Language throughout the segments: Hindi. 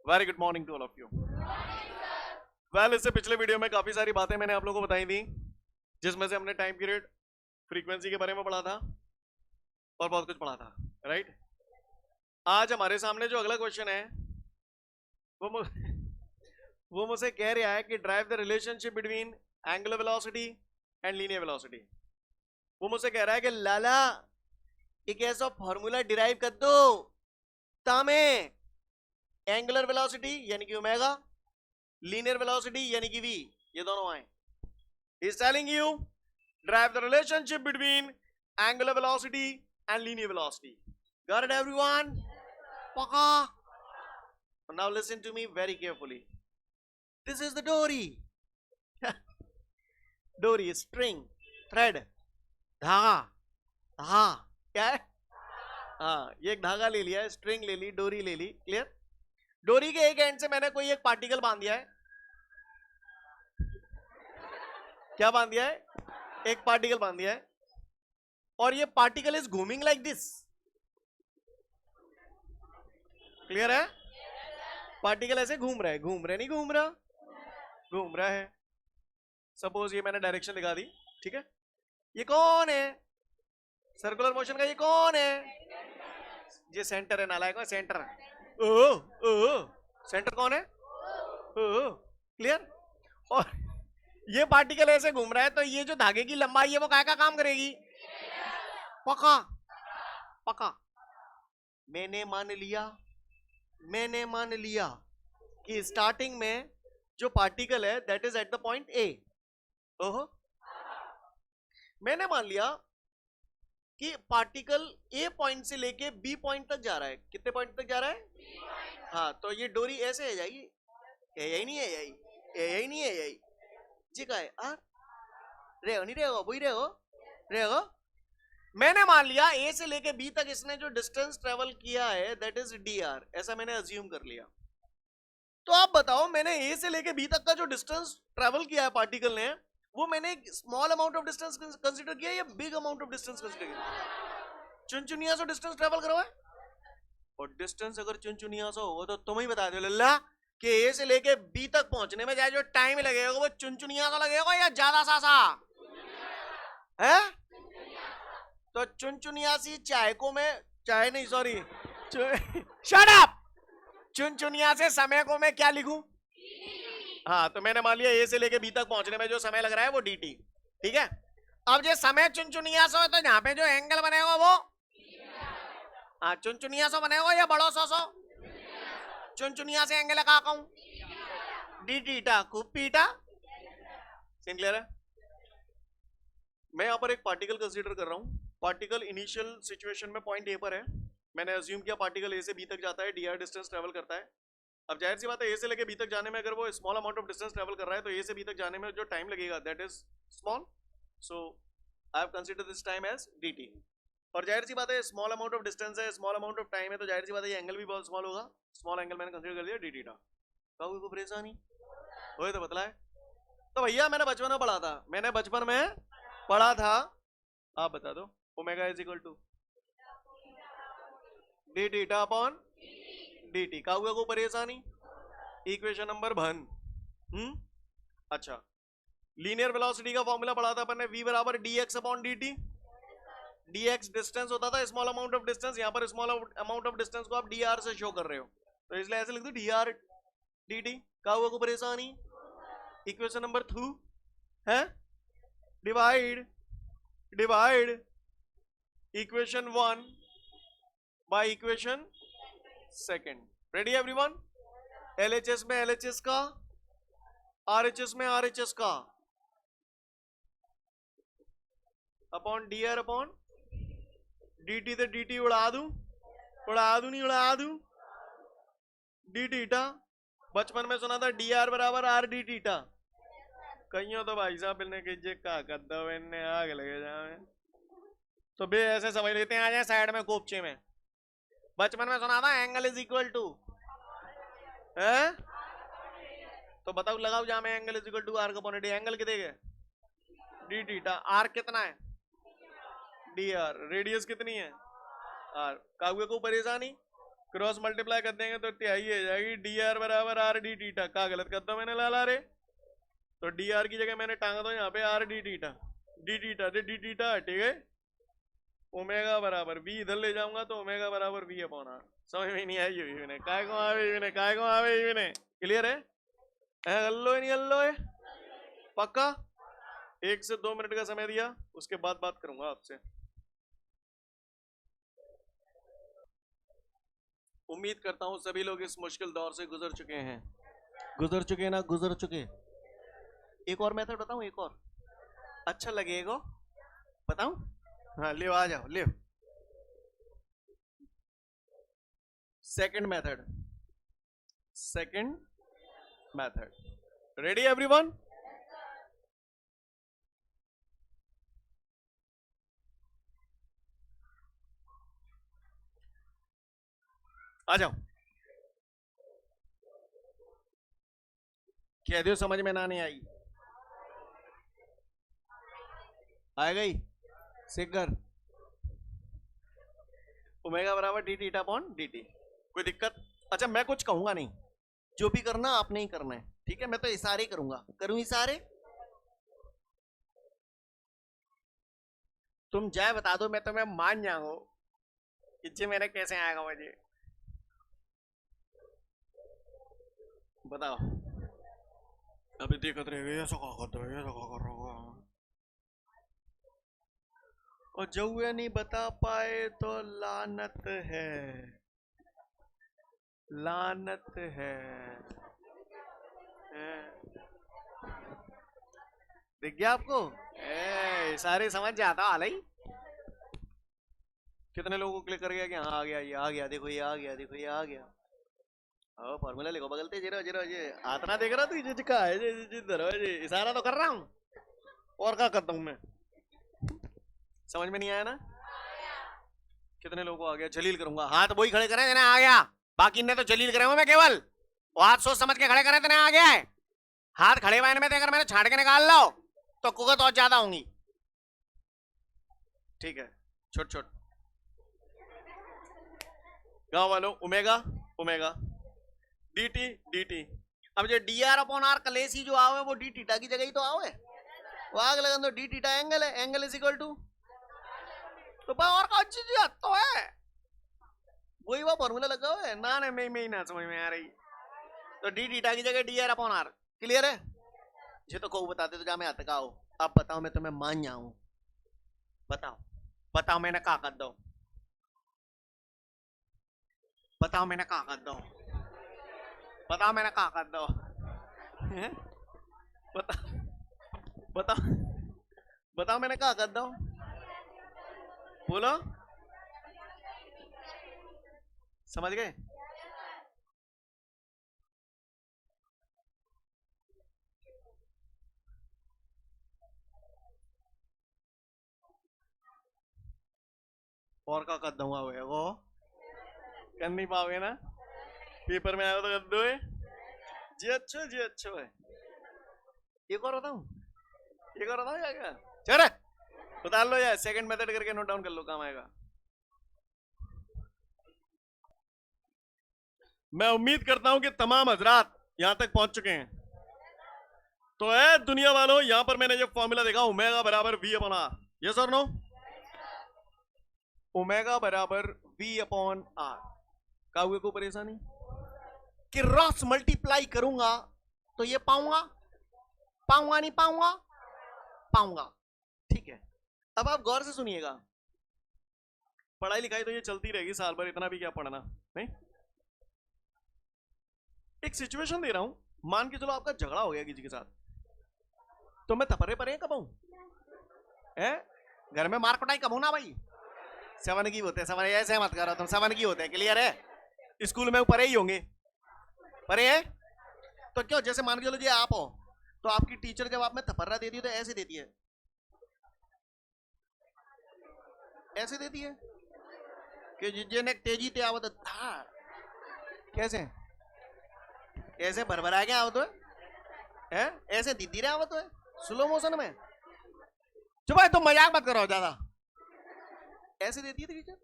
Very good morning to all of you. Well, इससे पिछले वीडियो में काफी सारी बातें मैंने आप लोगों को बताई थी, जिसमें से हमने टाइम पीरियड, फ्रीक्वेंसी के बारे में पढ़ा था और बहुत कुछ पढ़ा था, राइट। आज हमारे सामने जो अगला क्वेश्चन है वो वो मुझसे कह रहा है कि drive the relationship between angular velocity and linear velocity. वो मुझसे कह रहा है कि लाला एक ऐसा फॉर्मूला डिराइव कर दो तामे एंगुलर वेलोसिटी यानी कि ओमेगा, लीनियर वेलोसिटी यानी कि v, ये दोनों आए। He is telling you drive the relationship between angular velocity and linear velocity. Got it, everyone? Paka. Now listen to me very carefully. This is the dory. डोरी, स्ट्रिंग, थ्रेड, धागा। हाँ, क्या है? हाँ, ये एक धागा ले लिया है, स्ट्रिंग ले ली, डोरी ले ली। क्लियर? डोरी के एक एंड से मैंने कोई एक पार्टिकल बांध दिया है। क्या बांध दिया है? एक पार्टिकल बांध दिया है, और ये पार्टिकल इज घूमिंग लाइक दिस। क्लियर है? पार्टिकल ऐसे घूम रहा है, घूम रहा है, नहीं घूम रहा, घूम रहा है। सपोज ये मैंने डायरेक्शन दिखा दी, ठीक है। ये कौन है? सर्कुलर मोशन का ये कौन है? ये सेंटर है, नालायक है, सेंटर। सेंटर कौन है? क्लियर? और ये पार्टिकल ऐसे घूम रहा है, तो ये जो धागे की लंबाई है वो काय का काम करेगी? पका पका। मैंने मान लिया कि स्टार्टिंग में जो पार्टिकल है that is at the point A. ओहो, मैंने मान लिया कि पार्टिकल ए पॉइंट से लेके बी पॉइंट तक जा रहा है। कितने पॉइंट तक जा रहा है? हाँ, तो ये डोरी ऐसे है जाएगी, यही नहीं है, यही नहीं है, यही जी का है। रहेगा नहीं रहेगा, वही रहेगा। मैंने मान लिया ए से लेके बी तक इसने जो डिस्टेंस ट्रेवल किया है दैट इज डी आर, ऐसा मैंने अज्यूम कर लिया। तो आप बताओ, मैंने ए से लेके बी तक का जो डिस्टेंस ट्रेवल किया है पार्टिकल ने, वो मैंने एक small amount of distance consider किया या big amount of distance consider किया? चुनचुनिया से डिस्टेंस ट्रेवल करो है, और डिस्टेंस अगर चुनचुनिया से होगा तो तुम ही बता दो लल्ला कि ए से लेके बी तक पहुंचने में जो टाइम लगेगा वो चुनचुनिया सा लगेगा या ज्यादा सा है? तो चुनचुनियासी चाय को मैं, चाय नहीं सॉरी, शट अप, चुनचुनिया से समय को मैं क्या लिखूं? हाँ, तो मैंने मान लिया ए से लेके बी तक पहुंचने में जो समय लग रहा है वो dt, ठीक है। अब जो समय चुनचुनिया से हो तो यहाँ पे जो एंगल बनेगा वो, हाँ, चुनचुनिया से बनेगा या बड़ो सो चुनचुनिया से एंगल लगा कहूं dt खूब पीटा। क्लियर है? मैं यहाँ पर एक पार्टिकल कंसीडर कर रहा हूँ। पार्टिकल इनिशियल सिचुएशन में पॉइंट ए पर है। मैंने अज्यूम किया पार्टिकल ए से बी तक जाता है, डी डिस्टेंस ट्रेवल करता है। अब जाहिर सी बात है, ए से लेके बी तक जाने में अगर वो small amount of distance travel कर रहा है तो ए से बी तक जाने में जो टाइम लगेगा that is small, so I have consider this time as dt। और जाहिर सी बात है, स्मॉल अमाउंट ऑफ डिस्टेंस है, स्मॉल अमाउंट ऑफ टाइम है, तो जाहिर सी बात है ये एंगल भी बहुत स्मॉल होगा। स्मॉल एंगल मैंने कंसीडर कर लिया dt था। कहोगे को परेशानी हो तो बतलाए। तो भैया मैंने बचपन में पढ़ा था, आप बता दो, omega is equal to d theta upon dt। का हुआ को परेशानी? Equation number 1। अच्छा, लीनियर वेलोसिटी का फॉर्मूला पढ़ा था अपन ने, v बराबर dx upon dt। dx distance होता था, स्मॉल अमाउंट ऑफ डिस्टेंस। यहाँ पर स्मॉल अमाउंट ऑफ डिस्टेंस को आप dr से शो कर रहे हो, तो इसलिए ऐसे लिख दो dr dt। का हुआ को परेशानी? इक्वेशन नंबर 2 है, divide equation 1 by equation 2। Ready everyone? LHS में LHS का, RHS में RHS का, अपॉन dr अपॉन dt। तो dt उड़ा दूं नहीं उड़ा दूं? d थीटा बचपन में सुना था dr बराबर r d थीटा। कहीं तो भाई साहब मिलने के जे का कद्दा आग लगे जाए तो बे ऐसे समझ लेते हैं, आ जाए साइड में कोपचे में। बचपन में सुना था एंगल इज इक्वल टू है, तो बताओ लगाओ जहां में angle is equal to r का अपॉन डी। एंगल कितने के? D theta. आर कितना है? D R. रेडियस कितनी है? आर। कागुए को परेशानी? क्रॉस मल्टीप्लाई कर देंगे तो तिहाई हो जाएगी डी आर बराबर आर डी टीटा। का गलत करता मैंने लाला रे, तो डी आर की जगह मैंने टांगा दो यहाँ पे R D theta. D theta D theta ठीक है। ओमेगा बराबर वी इधर ले जाऊंगा तो ओमेगा बराबर वी अपॉन आर। समझ में नहीं आई हुई मैंने काय को आवे काय को आवे मैंने। क्लियर है? गल्लो नहीं गल्लो है पक्का? 1 से 2 मिनट का समय दिया, उसके बाद बात करूंगा आपसे। उम्मीद करता हूं सभी लोग इस मुश्किल दौर से गुजर चुके हैं। गुजर चुके ना गुजर चुके। एक और मेथड बताऊं, एक और अच्छा लगेगा बताऊं? हाँ ले आ जाओ ले। Second method, second method. Ready everyone? आ जाओ। कह दो समझ में ना नहीं आई। आ गई सिगर। ओमेगा बराबर D theta upon D T. कोई दिक्कत? अच्छा मैं कुछ कहूंगा नहीं, जो भी करना आपने ही करना है, ठीक है? मैं तो इशारे करूंगा। करूं इशारे? तुम जाए बता दो, मैं तुम्हें मान जाऊंगा कि मैंने कैसे आएगा मुझे बताओ। अभी देखते रहेगा ऐसा क्या करते हो, ऐसा क्या कर रहा हूँ। और जो ये नहीं बता पाए तो लानत है, लानत है। दिख गया आपको? सारे समझ जाता हाल ही। कितने लोगों को क्लिक कर गया कि हाँ आ गया, ये आ गया, देखो ये आ गया, देखो ये आ गया। फॉर्मूला लिखो बगलते जीरो जीरो जी। आतना देख रहा तू जी का है जी, इशारा तो कर रहा हूँ और क्या करता हूँ मैं। समझ में नहीं आया ना? कितने लोगों को आ गया? जलील करूंगा। हाथ वही खड़े करें आ गया, बाकी ने तो जलील करे हूं मैं केवल। वो हाथ सोच समझ के खड़े करे तेने आ गया है। हाथ खड़े वाइन में अगर मैंने छाट के निकाल लो तो कुगत और ज्यादा होंगी। ठीक है छोट छोट गांव वालों। Omega omega D T D T. अब जो डी आर अपॉन आर कलेसी जो आओ है वो डी टीटा की जगह ही तो आओ है। वो आग लगन तो डी टीटा एंगल है, एंगल इज इक्वल टू तो और कौन चीज तो है वही वो फॉर्मूला लगा हुआ है ना। मैं ना समझ में आ रही तो डी टीटा की जगह d r upon r. Clear है? ये तो को बताते तो जा मैं हाथ का आओ। अब बताओ मैं तुम्हें मान जाऊं। बताओ बताओ मैंने क्या कर दो, बताओ मैंने क्या कर दो, बताओ मैंने क्या कर दो। बताओ बताओ बताओ मैंने क्या कर दो, बोलो। समझ गए? और क्या कर दूंगा वो कर नहीं पाओगे ना? पेपर में आया तो कर दो जी। अच्छा जी अच्छा है। एक और बताऊं, एक और बताऊं क्या? चल उतार लो यार, सेकंड मेथड करके नोट डाउन कर लो, काम आएगा। मैं उम्मीद करता हूं कि तमाम हजरात यहां तक पहुंच चुके हैं। तो है दुनिया वालों, यहां पर मैंने जो फॉर्मूला देखा ओमेगा बराबर वी अपॉन आर। यस और नो? ओमेगा बराबर वी अपॉन आर। का हुए को परेशानी कि क्रॉस मल्टीप्लाई करूंगा तो ये पाऊंगा, पाऊंगा नहीं पाऊंगा, पाऊंगा। ठीक है अब आप गौर से सुनिएगा। पढ़ाई लिखाई तो ये चलती रहेगी साल भर, इतना भी क्या पढ़ना नहीं। एक सिचुएशन दे रहा हूं, मान के चलो आपका झगड़ा हो गया किसी के साथ, तो मैं थपरे परे कब हूं? घर में मार कुटाई कब हूं ना भाई? सेवन की होते हैं, सेवन ऐसे मत करो तुम, सेवन की होते हैं। क्लियर है? स्कूल में परे ही होंगे, परे है तो क्यों? जैसे मान के चलो जी आप हो तो आपकी टीचर जब आप में थपर्रा देती है तो ऐसे देती है, ऐसे देती है कि जिन्हें तेजी ते आवत था कैसे ऐसे भरभरा के आवत है, ऐसे दीदी रे आवत है स्लो मोशन में। चुप है, तुम मजाक मत करो ज्यादा। ऐसे देती है टीचर।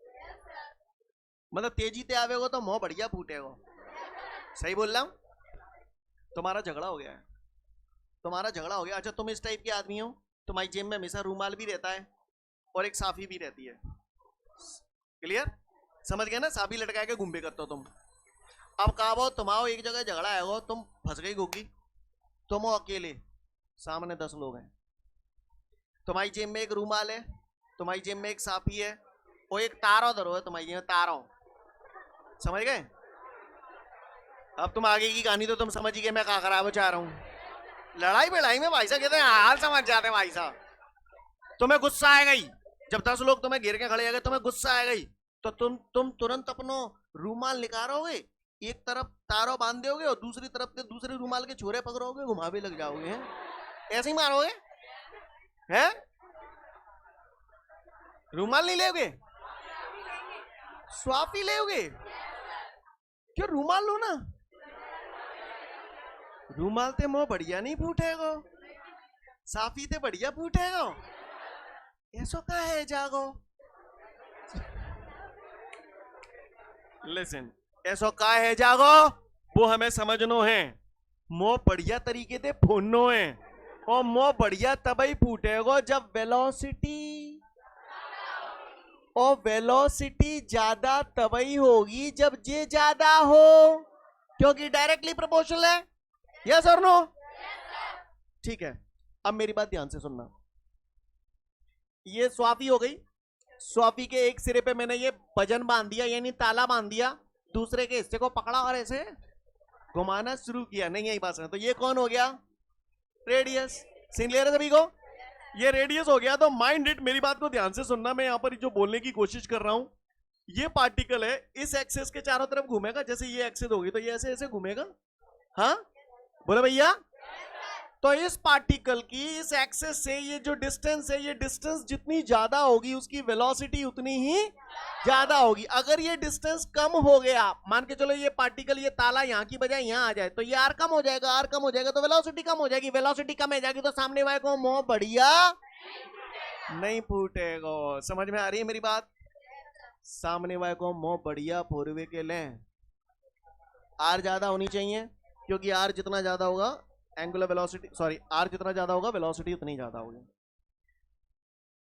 मतलब तेजी ते आवेगो तो मुंह बढ़िया फूटेगा। सही बोल रहा हूं? तुम्हारा झगड़ा हो गया है, तुम्हारा झगड़ा हो गया। अच्छा तुम इस टाइप के आदमी हो, तुम्हारी जेब में हमेशा रूमाल भी रहता है और एक साफी भी रहती है। क्लियर? समझ गए ना? साफी लटका के घूमे करते हो तुम। अब कहा वो तुम्हारा एक जगह झगड़ा है, तुम फंस गई गोगी, तुम हो अकेले, सामने 10 लोग हैं, तुम्हारी जेब में एक रूमाल है, तुम्हारी जेब में एक साफी है और एक तारो धरो है तुम्हारी जेब में, तारो। समझ गए? अब तुम आगे की कहानी तो तुम समझ ही गए मैं क्या खराब चाह रहा हूं। लड़ाई बेड़ाई में भाई साहब कहते हैं हाल समझ जाते हैं भाई साहब। तुम्हें गुस्सा आएगा ही जब 10 लोग तुम्हें घेर के खड़े आएंगे, तुम्हें गुस्सा आएगा ही तो तुम तुरंत अपनो रूमाल निकालोगे, एक तरफ तारो बांध दोगे और दूसरी तरफ से दूसरे रूमाल के छोरे पकड़ोगे, घुमा भी लग जाओगे, हैं? ऐसे ही मारोगे, हैं? रूमाल नहीं लोगे? स्वाफी लोगे? क्यों? रूमाल लो ना, रूमाल ते मुंह बढ़िया नहीं फूटेगा, साफी ते बढ़िया फूटेगा। ऐसा का है जागो? लिसन, ऐसा का है जागो वो हमें समझनो है। मुंह बढ़िया तरीके से फूटनो है और मुंह बढ़िया तभी फूटेगा जब वेलोसिटी ज्यादा तभी होगी जब जे ज्यादा हो, क्योंकि डायरेक्टली प्रोपोर्शनल है। यस और नो? ठीक है, अब मेरी बात ध्यान से सुनना। ये स्वाफी हो गई, स्वाफी के एक सिरे पे मैंने ये वजन बांध दिया यानी ताला बांध दिया, दूसरे के हिस्से को पकड़ा और ऐसे घुमाना शुरू किया। नहीं यही बात है, तो ये कौन हो गया? रेडियस। क्लियर है सभी को? ये रेडियस हो गया। तो माइंड इट, मेरी बात को ध्यान से सुनना, मैं यहां पर जो बोलने की कोशिश कर रहा हूं, ये पार्टिकल है इस एक्सेस के चारों तरफ घूमेगा, जैसे ये एक्सेस होगी तो ये ऐसे ऐसे घूमेगा। हाँ बोले भैया? तो इस पार्टिकल की इस एक्सेस से ये जो डिस्टेंस है, ये डिस्टेंस जितनी ज्यादा होगी उसकी वेलोसिटी उतनी ही ज्यादा होगी। अगर ये डिस्टेंस कम हो गया, मान के चलो ये पार्टिकल, ये ताला यहाँ की बजाय यहाँ आ जाए, तो ये आर कम हो जाएगा, आर कम हो जाएगा तो वेलोसिटी कम हो जाएगी, वेलोसिटी कम हो जाएगी तो सामने वाले को मुंह बढ़िया नहीं फूटेगा। समझ में आ रही है मेरी बात? सामने वाले को मुंह बढ़िया फोरवे के लें, आर ज्यादा होनी चाहिए, क्योंकि आर जितना ज्यादा होगा एंगुलर वेलोसिटी, सॉरी आर जितना ज्यादा होगा वेलोसिटी उतनी ज्यादा होगी।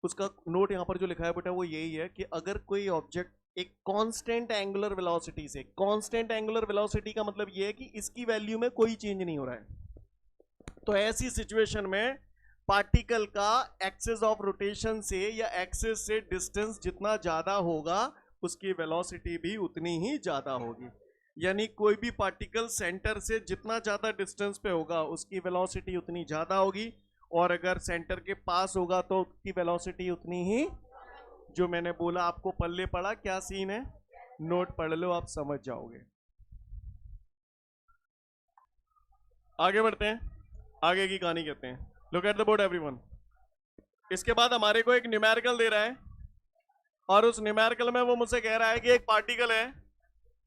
उसका नोट यहां पर जो लिखा है बेटा वो यही है कि अगर कोई ऑब्जेक्ट एक कांस्टेंट एंगुलर वेलोसिटी से, कांस्टेंट एंगुलर वेलोसिटी का मतलब ये है कि इसकी वैल्यू में कोई चेंज नहीं हो रहा है, तो ऐसी सिचुएशन में पार्टिकल का एक्सिस ऑफ रोटेशन से या एक्सिस से डिस्टेंस जितना ज्यादा होगा उसकी वेलोसिटी भी उतनी ही ज्यादा होगी। यानी कोई भी पार्टिकल सेंटर से जितना ज्यादा डिस्टेंस पे होगा उसकी वेलोसिटी उतनी ज्यादा होगी, और अगर सेंटर के पास होगा तो उसकी वेलोसिटी उतनी ही। जो मैंने बोला आपको पल्ले पड़ा, क्या सीन है, नोट पढ़ लो, आप समझ जाओगे। आगे बढ़ते हैं, आगे की कहानी कहते हैं। Look at the board everyone. इसके बाद हमारे को एक न्यूमेरिकल दे रहा है, और उस न्यूमेरिकल में वो मुझसे कह रहा है कि एक पार्टिकल है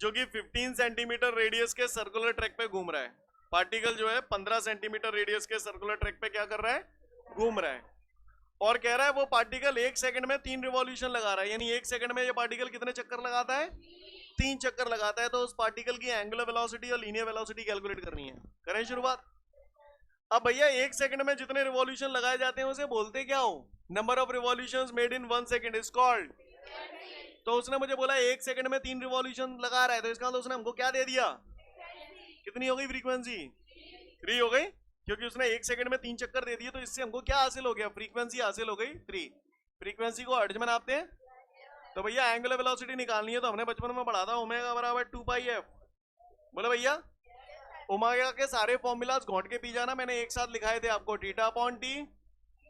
जो कि 15 सेंटीमीटर रेडियस के सर्कुलर ट्रैक पे घूम रहा है। पार्टिकल जो है 15 सेंटीमीटर रेडियस के सर्कुलर ट्रैक पे क्या कर रहा है? घूम रहा है। और कह रहा है वो पार्टिकल 1 सेकंड में 3 रिवॉल्यूशन लगा रहा है, यानी 1 सेकंड में ये पार्टिकल कितने चक्कर लगाता है? 3 चक्कर लगाता है। तो उस पार्टिकल की एंगुलर वेलोसिटी और लीनियर वेलोसिटी कैलकुलेट करनी है। करें शुरुआत। अब भैया 1 सेकंड में जितने रिवॉल्यूशन लगाए जाते हैं उसे बोलते क्या हो? Number of revolutions made in 1 second is called. तो उसने मुझे बोला 1 सेकंड में 3 रिवॉल्यूशन लगा रहा है, तो इसका मतलब उसने हमको क्या दे दिया? कितनी हो गई फ्रीक्वेंसी? 3 हो गई, क्योंकि उसने 1 सेकंड में 3 चक्कर दे दिए। तो इससे हमको क्या हासिल हो गया? फ्रीक्वेंसी हासिल हो गई 3। फ्रीक्वेंसी को हर्ट्ज में नापते हैं। तो भैया एंगुलर वेलोसिटी निकालनी है तो हमने बचपन में पढ़ा था ओमेगा बराबर 2 पाई एफ। बोले भैया ओमेगा के सारे फॉर्मूलाज घोट के पी जाना, मैंने एक साथ लिखाए थे आपको। Theta upon T,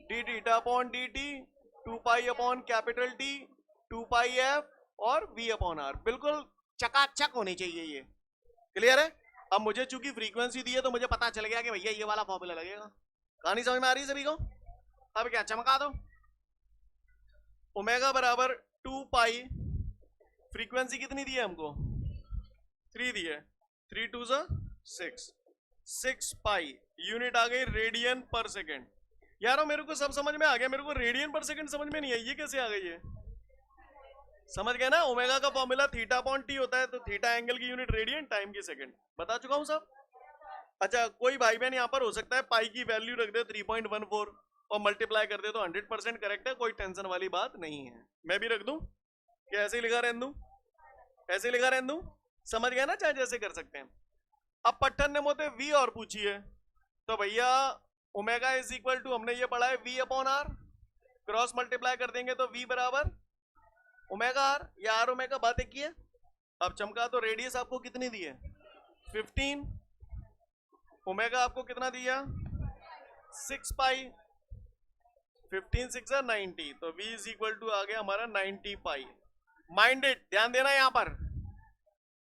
D theta upon D T, 2 pi upon capital T, 2 पाई एफ और v अपॉन आर। बिल्कुल चकाचक होनी चाहिए ये। क्लियर है? अब मुझे चूंकि फ्रीक्वेंसी दी है तो मुझे पता चल गया कि भैया ये वाला फॉर्मूला लगेगा। कहानी समझ में आ रही है सभी को? अब क्या चमका दो। ओमेगा बराबर 2 पाई, फ्रीक्वेंसी कितनी दी है हमको? 3 दी है। 3 2 6, 6 पाई, यूनिट आ गई रेडियन पर सेकेंड। यारो मेरे को सब समझ में आ गया, मेरे को रेडियन पर सेकेंड समझ में नहीं आई, ये कैसे आ गई है? समझ गए ना? ओमेगा का फॉर्मूला थीटा अपॉन टी होता है, तो थीटा एंगल की यूनिट रेडियन, टाइम की सेकंड। बता चुका हूं सब। अच्छा, कोई भाई बहन यहाँ पर हो सकता है पाई की वैल्यू रख दे 3.14 और मल्टीप्लाई कर दे तो 100% करेक्ट है, कोई टेंशन वाली बात नहीं है। मैं भी रख दूं कि ऐसे ही लिखा रहने दूं? ऐसे ही लिखा रहने दूं? समझ गया ना? चाहे जैसे कर सकते हैं। अब पट्टन ने मोते वी और पूछी है, तो भैया ओमेगा इज इक्वल टू, हमने ये पढ़ा है v upon r, cross multiply कर देंगे तो वी बराबर ओमेगा आर, या आर ओमेगा, बात एक ही है। अब चमका तो रेडियस आपको कितनी दी है? 15, ओमेगा आपको कितना दिया? 6 पाई, 15 6 है 90, तो v इज इक्वल टू आ गया हमारा 90 पाई। माइंडेड, ध्यान देना यहाँ पर।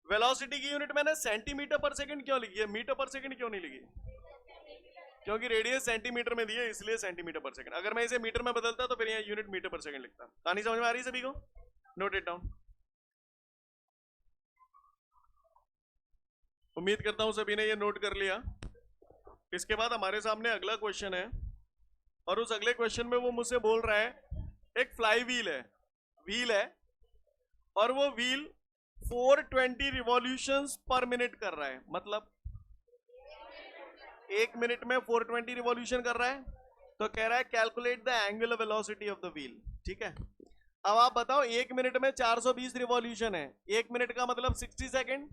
वेलोसिटी की यूनिट मैंने सेंटीमीटर पर सेकंड क्यों लिखी है, मीटर पर सेकंड क्यों नहीं लिखी? क्योंकि रेडियस सेंटीमीटर में दी है, इसलिए सेंटीमीटर पर सेकंड। अगर मैं इसे मीटर में बदलता तो फिर यहाँ यूनिट मीटर पर सेकंड लिखता। कहानी समझ में आ रही है सभी को? Note it down. उम्मीद करता हूं सभी ने ये नोट कर लिया। इसके बाद हमारे सामने अगला क्वेश्चन है, और उस अगले क्वेश्चन में वो मुझसे बोल रहा है एक फ्लाई व्हील है और वो व्हील 420 रिवॉल्यूशंस पर मिनट कर रहा है, मतलब 1 मिनट में 420 रिवॉल्यूशन कर रहा है। तो कह रहा है calculate the angular velocity of the wheel. ठीक है, अब आप बताओ 1 मिनट में 420 रिवॉल्यूशन है, 1 मिनट का मतलब 60 सेकेंड,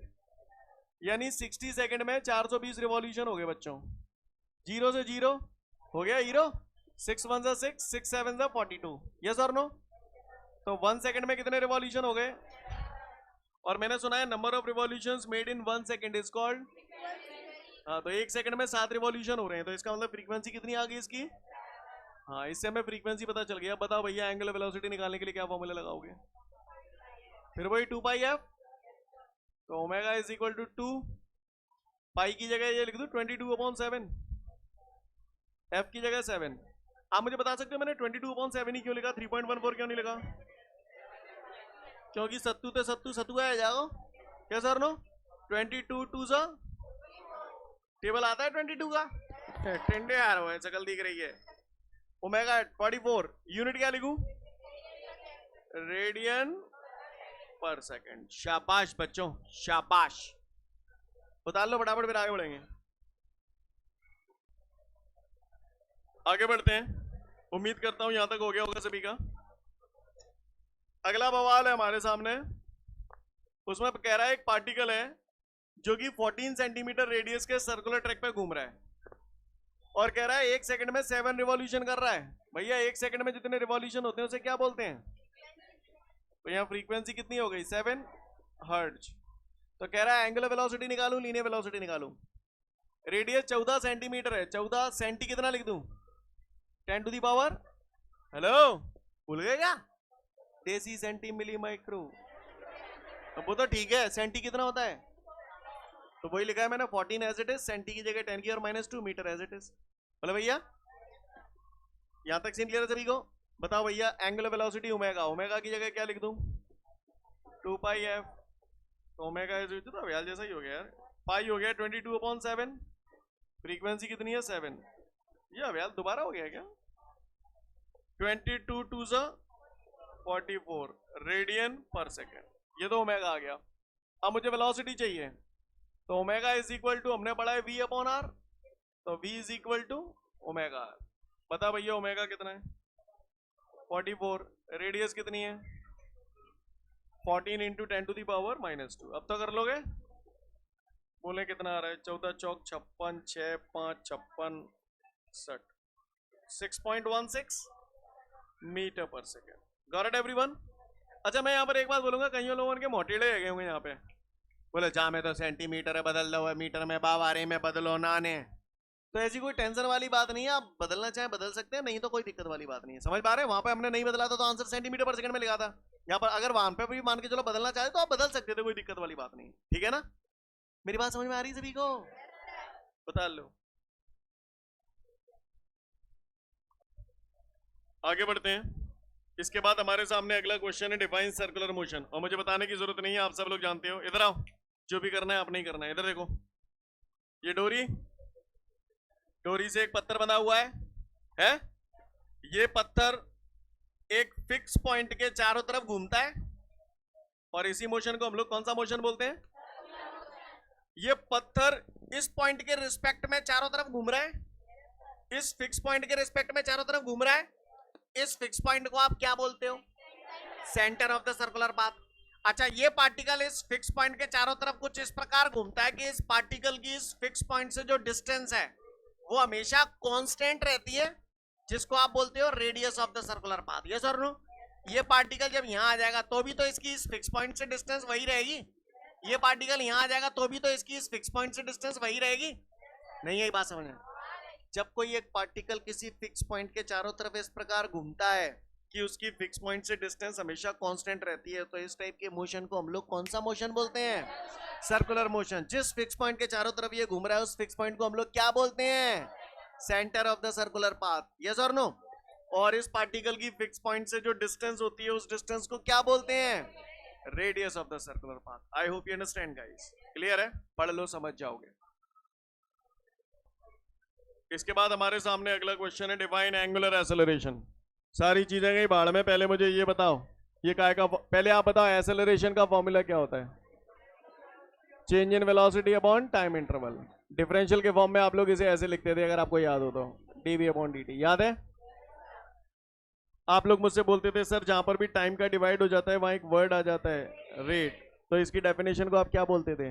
यानी 60 सेकेंड में 420 रिवॉल्यूशन हो गए बच्चों। 0 से 0 हो गया हीरो, 6 1 जा 6, 6 7 जा 42, यस और नो? तो 1 सेकेंड में कितने रिवॉल्यूशन हो गए? और मैंने सुना है number of revolutions made in 1 second is called, हाँ, तो 1 सेकेंड में 7 रिवॉल्यूशन हो रहे हैं, तो इसका मतलब फ्रीक्वेंसी कितनी आ गई इसकी? हाँ, इससे हमें फ्रीक्वेंसी पता चल गया। बताओ भैया एंगुलर वेलोसिटी निकालने के लिए क्या फॉर्मूला लगाओगे? फिर वही 2 पाई एफ, तो ओमेगा इज इक्वल टू 2 पाई की जगह ये लिख दूं 22/7, एफ की जगह 7। आप मुझे बता सकते हो मैंने 22/7 ही क्यों लिखा, 3.14 क्यों नहीं लिखा? क्योंकि सत्तू ते सत्तू सत्तू आ जाओ, क्या सर नो? 22 2 सा टेबल आता है 22 का, टेंडे यार वो शकल दिख रही है। ओमेगा 44, यूनिट क्या लिखूं? रेडियन पर सेकंड। शाबाश बच्चों, शाबाश। उतार लो फटाफट, फिर आगे बढ़ेंगे। आगे बढ़ते हैं, उम्मीद करता हूं यहां तक हो गया होगा सभी का। अगला सवाल है हमारे सामने, उसमें कह रहा है एक पार्टिकल है जो कि 14 सेंटीमीटर रेडियस के सर्कुलर ट्रैक पे घूम रहा है, और कह रहा है 1 सेकंड में 7 रिवॉल्यूशन कर रहा है। भैया 1 सेकंड में जितने रिवॉल्यूशन होते हैं उसे क्या बोलते हैं? तो यहाँ फ्रीक्वेंसी कितनी हो गई? 7 हर्ट्ज। तो कह रहा है एंगुलर वेलोसिटी निकालूं, लीनियर वेलोसिटी निकालूं। रेडियस 14 सेंटीमीटर है, 14 सेंटी कितना लिख दूं? 10 टू दी पावर, हेलो भूल गए क्या? देसी सेंटी मिली माइक्रो, तो वो तो ठीक है, सेंटी कितना होता है? तो वही लिखा है मैंने 14 एज इट इज, सेंटी की जगह 10 की और -2 मीटर एज इट इज। बोले भैया यहां तक सीन क्लियर है सभी को? बताओ भैया एंगुलर वेलोसिटी ओमेगा, ओमेगा की जगह क्या लिख दूं? 2 पाई एफ, तो ओमेगा इज तो अभ्याल जैसा ही हो गया यार, पाई हो गया 22/7, फ्रीक्वेंसी कितनी है? 7। ये अभ्याल दोबारा हो गया क्या? 22 2 सा 44 रेडियन पर सेकेंड, ये तो ओमेगा आ गया। अब मुझे वेलोसिटी चाहिए, तो ओमेगा इज इक्वल टू, हमने पढ़ा है वी अपॉन आर, तो v is equal to omega r. बता भैया ओमेगा कितना है? 44, रेडियस कितनी है? 14 इंटू 10 टू दी पावर -2। अब तो कर लोगे? बोले कितना आ रहा है? 14 चौक 56, 6 5 56 60, 6.16 मीटर पर सेकेंड। Got it everyone? अच्छा मैं यहाँ पर एक बात बोलूंगा, कईयों लोगों के मोटेड़े गए होंगे यहाँ पे, बोले जहाँ में तो सेंटीमीटर है बदल दो, मीटर में बावारे में बदलो नाने। तो ऐसी कोई टेंशन वाली बात नहीं है, आप बदलना चाहें बदल सकते हैं, नहीं तो कोई दिक्कत वाली बात नहीं है। समझ पा रहे हैं? वहां पे हमने नहीं बदला था तो आंसर सेंटीमीटर पर सेकंड में लिखा था। यहाँ पर अगर वहां पे भी मान के चलो बदलना चाहे तो आप बदल सकते थे, कोई दिक्कत वाली बात नहीं। ठीक है ना? मेरी बात समझ में आ रही है सभी को? बता लो। आगे बढ़ते हैं। इसके बाद हमारे सामने अगला क्वेश्चन है डिफाइन सर्कुलर मोशन, और मुझे बताने की जरूरत नहीं है, आप सब लोग जानते हो। इधर आओ, जो भी करना है आप नहीं करना है। इधर देखो, ये डोरी से एक पत्थर बना हुआ है? ये पत्थर एक फिक्स पॉइंट के चारों तरफ घूमता है, और इसी मोशन को हम लोग कौन सा मोशन बोलते हैं? ये पत्थर इस पॉइंट के रिस्पेक्ट में चारों तरफ घूम रहा है, इस फिक्स पॉइंट के रिस्पेक्ट में चारों तरफ घूम रहा है। इस फिक्स पॉइंट को आप क्या बोलते हो? Centre of the circular path. अच्छा, ये पार्टिकल इस फिक्स पॉइंट के चारों तरफ कुछ इस प्रकार घूमता है कि इस पार्टिकल की इस फिक्स पॉइंट से जो डिस्टेंस है वो हमेशा कांस्टेंट रहती है, जिसको आप बोलते हो radius of the circular path. Yes और नो? ये पार्टिकल जब यहां आ जाएगा तो भी तो इसकी इस फिक्स पॉइंट से डिस्टेंस वही रहेगी। ये पार्टिकल यहां आ जाएगा तो भी तो इसकी इस फिक्स पॉइंट से डिस्टेंस वही रहेगी। नहीं, यही बात समझ में? जब कोई एक पार्टिकल किसी फिक्स पॉइंट के चारों तरफ इस प्रकार घूमता है कि उसकी फिक्स पॉइंट से डिस्टेंस हमेशा कांस्टेंट रहती है, तो इस टाइप के मोशन को हम लोग कौन सा मोशन बोलते हैं? Circular motion. जिस फिक्स पॉइंट के चारों तरफ ये घूम रहा है उस फिक्स पॉइंट को हम लोग क्या बोलते हैं? Centre of the circular path. Yes और नो? और इस पार्टिकल की फिक्स पॉइंट से जो डिस्टेंस होती है उस डिस्टेंस को क्या बोलते हैं? Radius of the circular path. I hope you understand guys. Clear है? पढ़ लो, समझ जाओगे। इसके बाद हमारे सामने अगला क्वेश्चन है डिफाइन एंगुलर एक्सेलरेशन। सारी चीजें गई भाड़ में, पहले मुझे ये बताओ, ये काय का, पहले आप बताओ एक्सेलरेशन का फॉर्मूला क्या होता है? Change in velocity upon time interval. Differential के फॉर्म में आप लोग इसे ऐसे लिखते थे, अगर आपको याद हो तो, डीवी अपॉन dt। याद है? आप लोग मुझसे बोलते थे सर जहां पर भी टाइम का डिवाइड हो जाता है वहां एक वर्ड आ जाता है रेट, तो इसकी डेफिनेशन को आप क्या बोलते थे?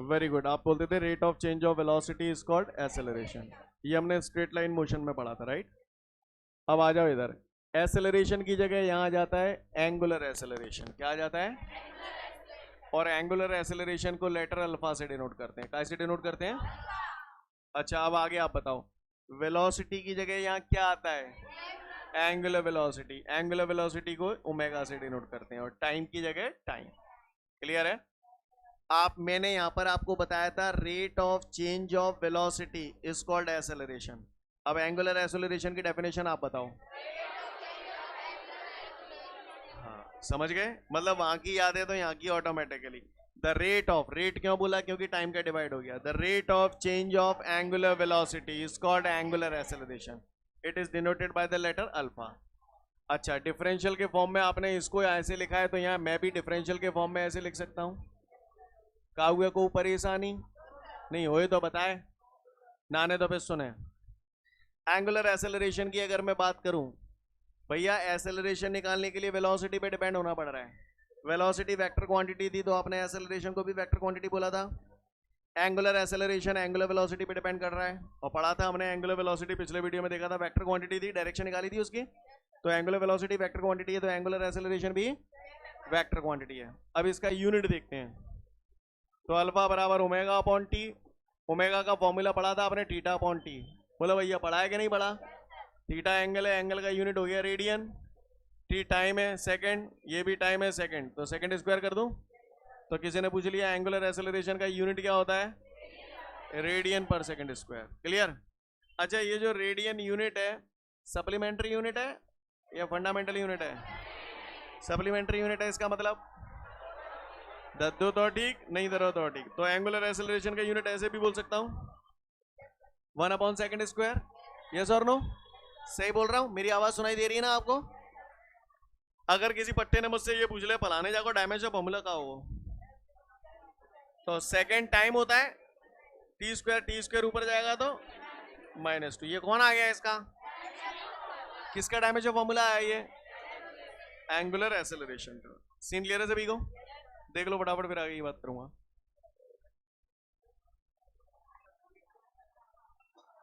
वेरी गुड, आप बोलते थे rate of change of velocity is called acceleration. ये हमने स्ट्रेट लाइन मोशन में पढ़ा था, राइट? अब आ जाओ इधर, एक्सेलरेशन की जगह यहां आ जाता है एंगुलर एक्सेलरेशन। क्या आ जाता है? और एंगुलर एक्सेलरेशन को लेटर अल्फा से डिनोट करते हैं। कैसे डिनोट करते हैं? अच्छा, अब आगे आप बताओ, वेलोसिटी की जगह यहाँ क्या आता है? Angular velocity. एंगुलर वेलोसिटी को ओमेगा से डिनोट करते हैं, और टाइम की जगह टाइम। क्लियर है? मैंने यहां पर आपको बताया था rate of change of velocity is called acceleration. अब एंगुलर एक्सेलरेशन की डेफिनेशन आप बताओ। हाँ, समझ गए? मतलब वहां की याद है तो यहाँ की automatically. The rate of, rate क्यों बोला? क्योंकि टाइम का डिवाइड हो गया। The rate of change of angular velocity is called angular acceleration. It is denoted by the letter alpha. अच्छा, डिफरेंशियल के फॉर्म में आपने इसको ऐसे लिखा है, तो यहाँ मैं भी डिफरेंशियल के फॉर्म में ऐसे लिख सकता हूँ। काहुए को परेशानी नहीं होए तो बताए, नाने तो फिर सुने। एंगुलर एक्सेलरेशन की अगर मैं बात करूं, भैया एक्सेलरेशन निकालने के लिए वेलोसिटी पे डिपेंड होना पड़ रहा है। वेलोसिटी वेक्टर क्वांटिटी थी तो आपने एक्सेलरेशन को भी वेक्टर क्वांटिटी बोला था। एंगुलर एक्सेलरेशन एंगुलर वेलोसिटी पे डिपेंड कर रहा है, और पढ़ा था हमने एंगुलर वेलोसिटी, पिछले वीडियो में देखा था। वेक्टर क्वांटिटी थी, डायरेक्शन निकाली थी उसकी, तो एंगुलर वेलोसिटी वेक्टर क्वांटिटी है, तो एंगुलर एक्सेलरेशन भी वेक्टर क्वांटिटी है। अब इसका यूनिट देखते हैं, तो अल्फा बराबर ओमेगा अपॉन टी। ओमेगा का फॉर्मूला पढ़ा था आपने, थीटा अपॉन टी। बोला भैया पढ़ा है कि नहीं पढ़ा? थीटा एंगल है, एंगल का यूनिट हो गया रेडियन, टी टाइम है सेकंड, ये भी टाइम है सेकंड, तो सेकंड स्क्वायर कर दूं। तो किसी ने पूछ लिया एंगुलर एक्सेलरेशन का यूनिट क्या होता है? रेडियन पर सेकंड स्क्वायर। क्लियर? अच्छा, ये जो रेडियन यूनिट है सप्लीमेंट्री यूनिट है या फंडामेंटल यूनिट है? सप्लीमेंट्री यूनिट है, इसका मतलब दो तो ठीक, नहीं दरो तो ठीक। तो एंगुलर एक्सेलरेशन का यूनिट ऐसे भी बोल सकता हूं, 1 अपॉन सेकंड स्क्वायर। यस और नो? सही बोल रहा हूं? मेरी आवाज सुनाई दे रही है ना आपको? अगर किसी पट्टे ने मुझसे ये पूछ लिया फलाने जाको डायमेंशन फॉर्मूला का हो, तो सेकंड टाइम होता है टी स्क्वायर ऊपर जाएगा तो -2। ये कौन आ गया? इसका किसका डायमेंशन फॉर्मूला है? ये एंगुलर एक्सेलरेशन का। सीन क्लियर है सभी को? देख लो फटाफट, फिर आगे की बात करूंगा।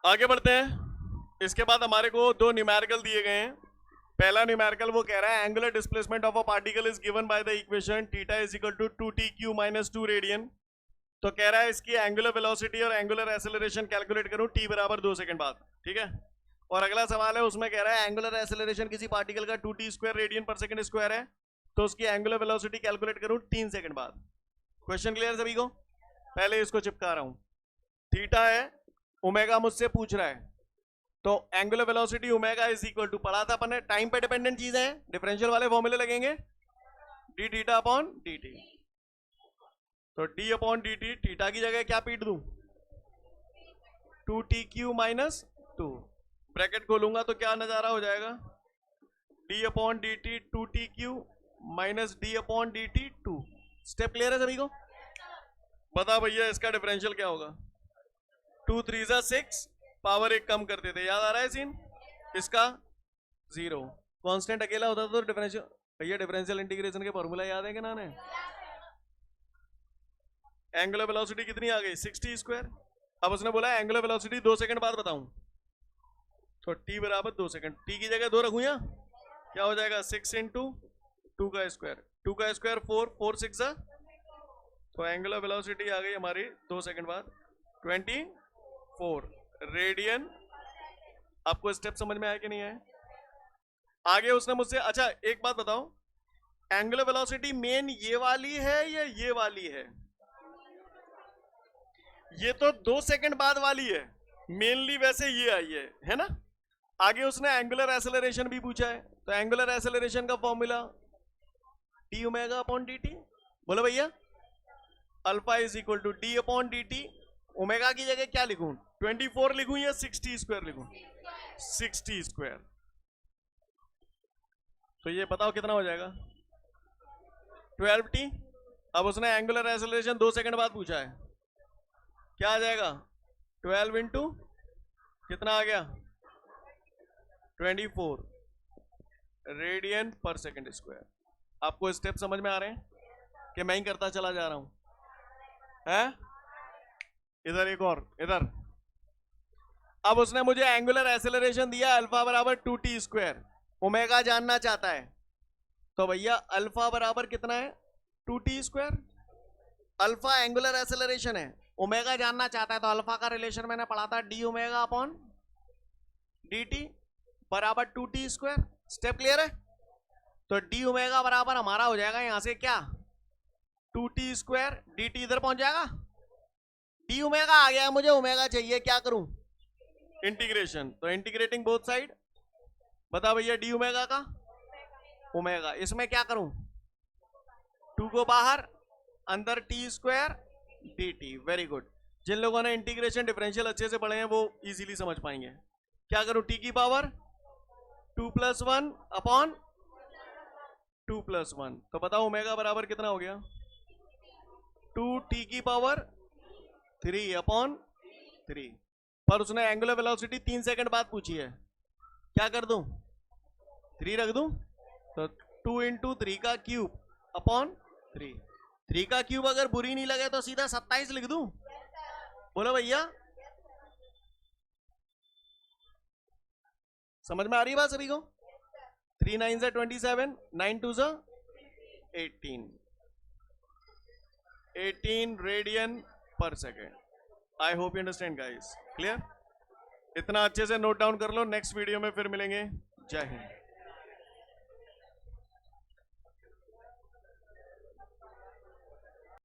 आगे बढ़ते हैं। इसके बाद हमारे को दो न्यूमेरिकल दिए गए हैं। पहला न्यूमेरिकल वो कह रहा है angular displacement of a particle is given by the equation theta is equal to 2t³ - 2 radian. तो कह रहा है इसकी एंगुलर वेलोसिटी और एंगुलर एक्सेलरेशन कैलकुलेट करूं t बराबर 2 सेकंड बाद। ठीक है? और अगला सवाल है, उसमें कह रहा है एंगुलर एक्सेलरेशन किसी पार्टिकल का 2t² रेडियन पर सेकंड स्क्वायर है, तो उसकी एंगुलर वेलोसिटी कैलकुलेट करूं 3 सेकंड बाद। क्वेश्चन क्लियर सभी को? पहले इसको चिपका रहा हूं। थीटा है, ओमेगा मुझसे पूछ रहा है, तो angular velocity omega is equal to, पढ़ा था अपन ने, टाइम पे डिपेंडेंट चीजें हैं, डिफरेंशियल वाले फॉर्मूले लगेंगे, D theta upon D T. तो D upon D T, theta की जगह क्या पीट दूं? 2t³ - 2। ब्रैकेट खोलूंगा तो क्या नजारा हो जाएगा? D upon D T 2t³ minus D upon D T 2। Step clear है सभी को? बता भैया इसका डिफरेंशियल क्या होगा? 2 3 6, पावर 1 कम कर देते, याद आ रहा है सीन? इसका 0, कांस्टेंट अकेला होता तो डिफरेंशियल। भैया डिफरेंशियल इंटीग्रेशन के फॉर्मूला याद है कि ना? एंगुलर वेलोसिटी कितनी आ गई? 60²। अब उसने बोला एंगुलर वेलोसिटी 2 सेकंड बाद बताऊं, तो t बराबर 2 सेकंड, t की जगह 2 रखूं या क्या हो जाएगा? 6 × 2 का स्क्वायर, 2 का स्क्वायर 4, 4 6 जा, तो एंगुलर वेलोसिटी आ गई हमारी 2 सेकंड बाद 24 रेडियन। आपको स्टेप समझ में आया कि नहीं आया? आगे उसने मुझसे, अच्छा एक बात बताओ, एंगुलर वेलोसिटी मेन ये वाली है या ये वाली है? ये तो 2 सेकंड बाद वाली है, मेनली वैसे ये आई है ना? आगे उसने एंगुलर एक्सेलरेशन भी पूछा है, तो एंगुलर एक्सेलरेशन का formula d omega upon D t. बोलो भैया, alpha is equal to d upon D t. Omega की जगह क्या लिखूं? 24 लिखूं या 60² लिखूं? 60²। तो ये बताओ कितना हो जाएगा? 12t। अब उसने एंगुलर एक्सेलरेशन 2 सेकंड बाद पूछा है, क्या आ जाएगा? 12 इंटू कितना आ गया? 24 रेडियन पर सेकंड स्क्वायर। आपको स्टेप समझ में आ रहे हैं कि मैं ही करता चला जा रहा हूं? है इधर एक और, इधर। अब उसने मुझे एंगुलर एक्सेलरेशन दिया अल्फा बराबर 2t², ओमेगा जानना चाहता है, तो भैया अल्फा बराबर कितना है? 2t²। अल्फा एंगुलर एक्सेलरेशन है, ओमेगा जानना चाहता है, तो अल्फा का रिलेशन मैंने पढ़ा था D omega upon D T बराबर 2t²। स्टेप क्लियर है? तो डी ओमेगा बराबर हमारा हो जाएगा यहां से क्या? 2t², डी टी इधर पहुंच जाएगा, डी ओमेगा आ गया, मुझे ओमेगा चाहिए, क्या करूं? इंटीग्रेशन। तो इंटीग्रेटिंग बोथ साइड, बता भैया डी ओमेगा का ओमेगा, इसमें क्या करूं? 2 को बाहर, अंदर t² D T. Very good. जिन लोगों ने इंटीग्रेशन डिफरेंशियल अच्छे से पढ़े हैं वो इजीली समझ पाएंगे। क्या करूं? t की पावर 2 + 1 अपॉन 2 + 1, तो बताओ ओमेगा बराबर कितना हो गया? 2t की पावर 3 अपॉन 3। पर उसने एंगुलर वेलोसिटी 3 सेकंड बाद पूछी है, क्या कर दूं? 3 रख दूं, तो 2 × 3 का क्यूब अपॉन 3। 3 का क्यूब अगर बुरी नहीं लगे तो सीधा 27 लिख दूं? बोलो भैया, समझ में आ रही बात सभी को? 3 9 से 27, 9 2 से 18, 18 रेडियन पर second. I hope you understand guys. Clear? इतना अच्छे से नोट डाउन कर लो, नेक्स्ट वीडियो में फिर मिलेंगे। जय हिंद।